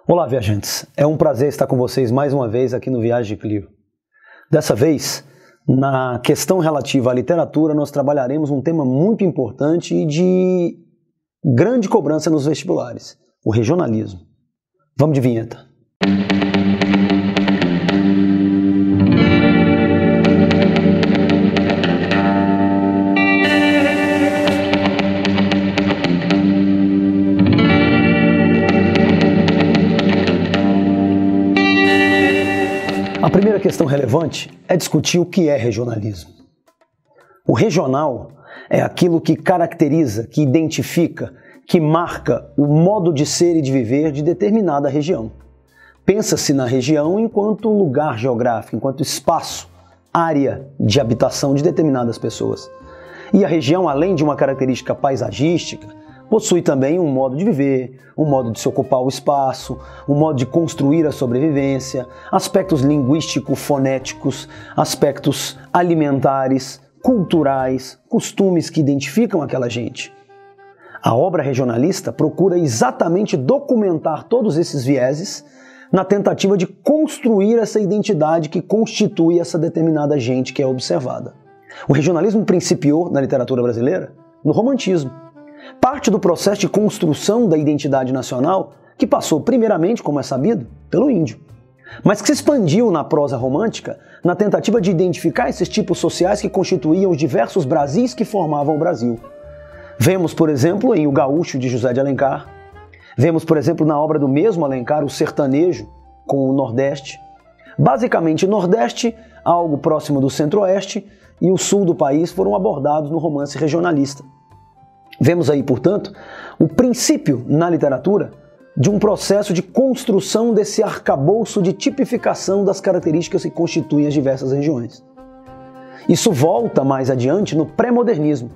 Olá, viajantes! É um prazer estar com vocês mais uma vez aqui no Viagem de Clio. Dessa vez, na questão relativa à literatura, nós trabalharemos um tema muito importante e de grande cobrança nos vestibulares, o regionalismo. Vamos de vinheta. A primeira questão relevante é discutir o que é regionalismo. O regional é aquilo que caracteriza, que identifica, que marca o modo de ser e de viver de determinada região. Pensa-se na região enquanto lugar geográfico, enquanto espaço, área de habitação de determinadas pessoas. E a região, além de uma característica paisagística, possui também um modo de viver, um modo de se ocupar o espaço, um modo de construir a sobrevivência, aspectos linguístico-fonéticos, aspectos alimentares, culturais, costumes que identificam aquela gente. A obra regionalista procura exatamente documentar todos esses vieses na tentativa de construir essa identidade que constitui essa determinada gente que é observada. O regionalismo principiou na literatura brasileira no romantismo. Parte do processo de construção da identidade nacional que passou primeiramente, como é sabido, pelo índio, mas que se expandiu na prosa romântica na tentativa de identificar esses tipos sociais que constituíam os diversos Brasis que formavam o Brasil. Vemos, por exemplo, em O Gaúcho, de José de Alencar. Vemos, por exemplo, na obra do mesmo Alencar, o sertanejo com o Nordeste. Basicamente, Nordeste, algo próximo do Centro-Oeste, e o Sul do país foram abordados no romance regionalista. Vemos aí, portanto, o princípio na literatura de um processo de construção desse arcabouço de tipificação das características que constituem as diversas regiões. Isso volta mais adiante no pré-modernismo,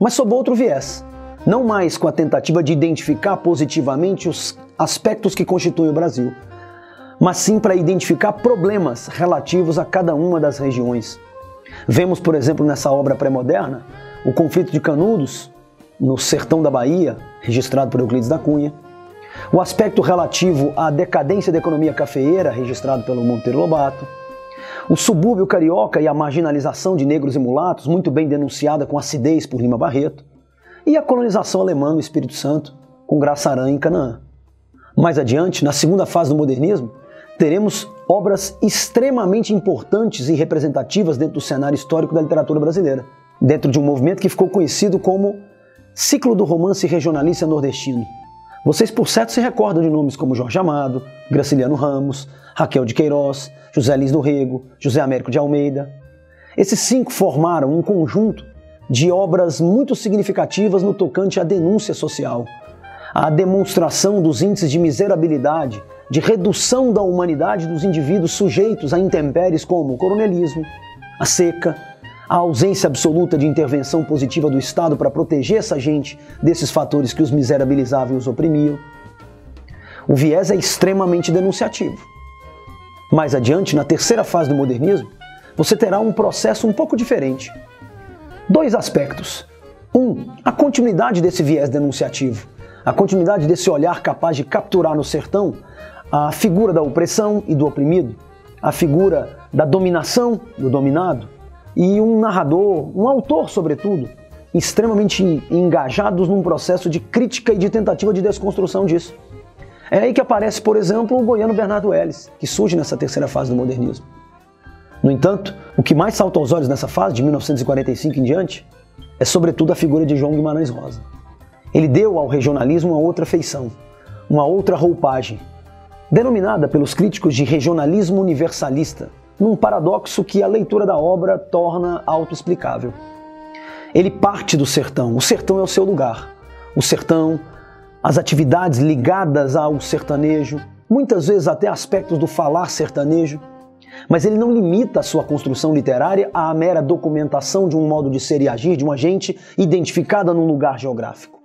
mas sob outro viés, não mais com a tentativa de identificar positivamente os aspectos que constituem o Brasil, mas sim para identificar problemas relativos a cada uma das regiões. Vemos, por exemplo, nessa obra pré-moderna, o conflito de Canudos, no sertão da Bahia, registrado por Euclides da Cunha, o aspecto relativo à decadência da economia cafeeira, registrado pelo Monteiro Lobato, o subúrbio carioca e a marginalização de negros e mulatos, muito bem denunciada com acidez por Lima Barreto, e a colonização alemã no Espírito Santo, com Graça Aranha em Canaã. Mais adiante, na segunda fase do modernismo, teremos obras extremamente importantes e representativas dentro do cenário histórico da literatura brasileira, dentro de um movimento que ficou conhecido como Ciclo do Romance Regionalista Nordestino. Vocês, por certo, se recordam de nomes como Jorge Amado, Graciliano Ramos, Raquel de Queiroz, José Lins do Rego, José Américo de Almeida. Esses 5 formaram um conjunto de obras muito significativas no tocante à denúncia social, à demonstração dos índices de miserabilidade, de redução da humanidade dos indivíduos sujeitos a intempéries como o coronelismo, a seca, a ausência absoluta de intervenção positiva do Estado para proteger essa gente desses fatores que os miserabilizavam e os oprimiam. O viés é extremamente denunciativo. Mais adiante, na terceira fase do modernismo, você terá um processo um pouco diferente. 2 aspectos. A continuidade desse viés denunciativo, a continuidade desse olhar capaz de capturar no sertão a figura da opressão e do oprimido, a figura da dominação do dominado, e um narrador, um autor, sobretudo, extremamente engajados num processo de crítica e de tentativa de desconstrução disso. É aí que aparece, por exemplo, o goiano Bernardo Ellis, que surge nessa terceira fase do modernismo. No entanto, o que mais salta aos olhos nessa fase, de 1945 em diante, é sobretudo a figura de João Guimarães Rosa. Ele deu ao regionalismo uma outra feição, uma outra roupagem, denominada pelos críticos de regionalismo universalista, num paradoxo que a leitura da obra torna autoexplicável. Ele parte do sertão, o sertão é o seu lugar. O sertão, as atividades ligadas ao sertanejo, muitas vezes até aspectos do falar sertanejo, mas ele não limita a sua construção literária à mera documentação de um modo de ser e agir de uma gente identificada num lugar geográfico.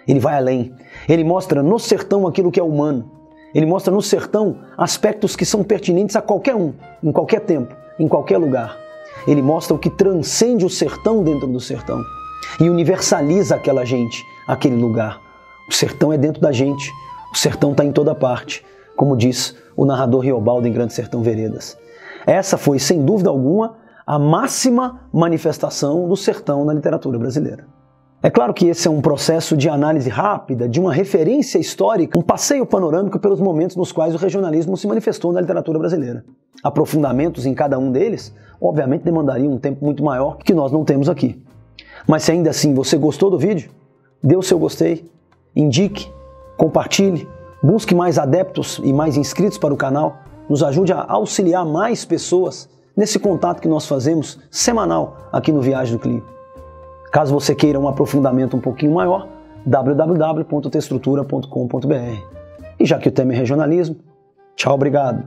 Ele vai além, ele mostra no sertão aquilo que é humano. Ele mostra no sertão aspectos que são pertinentes a qualquer um, em qualquer tempo, em qualquer lugar. Ele mostra o que transcende o sertão dentro do sertão e universaliza aquela gente, aquele lugar. O sertão é dentro da gente, o sertão está em toda parte. como diz o narrador Riobaldo em Grande Sertão Veredas. Essa foi, sem dúvida alguma, a máxima manifestação do sertão na literatura brasileira. É claro que esse é um processo de análise rápida, de uma referência histórica, um passeio panorâmico pelos momentos nos quais o regionalismo se manifestou na literatura brasileira. Aprofundamentos em cada um deles, obviamente, demandariam um tempo muito maior que nós não temos aqui. Mas se ainda assim você gostou do vídeo, dê o seu gostei, indique, compartilhe, busque mais adeptos e mais inscritos para o canal, nos ajude a auxiliar mais pessoas nesse contato que nós fazemos semanal aqui no Viagem do Clio. Caso você queira um aprofundamento um pouquinho maior, www.textutura.com.br. E já que o tema é regionalismo, tchau, obrigado.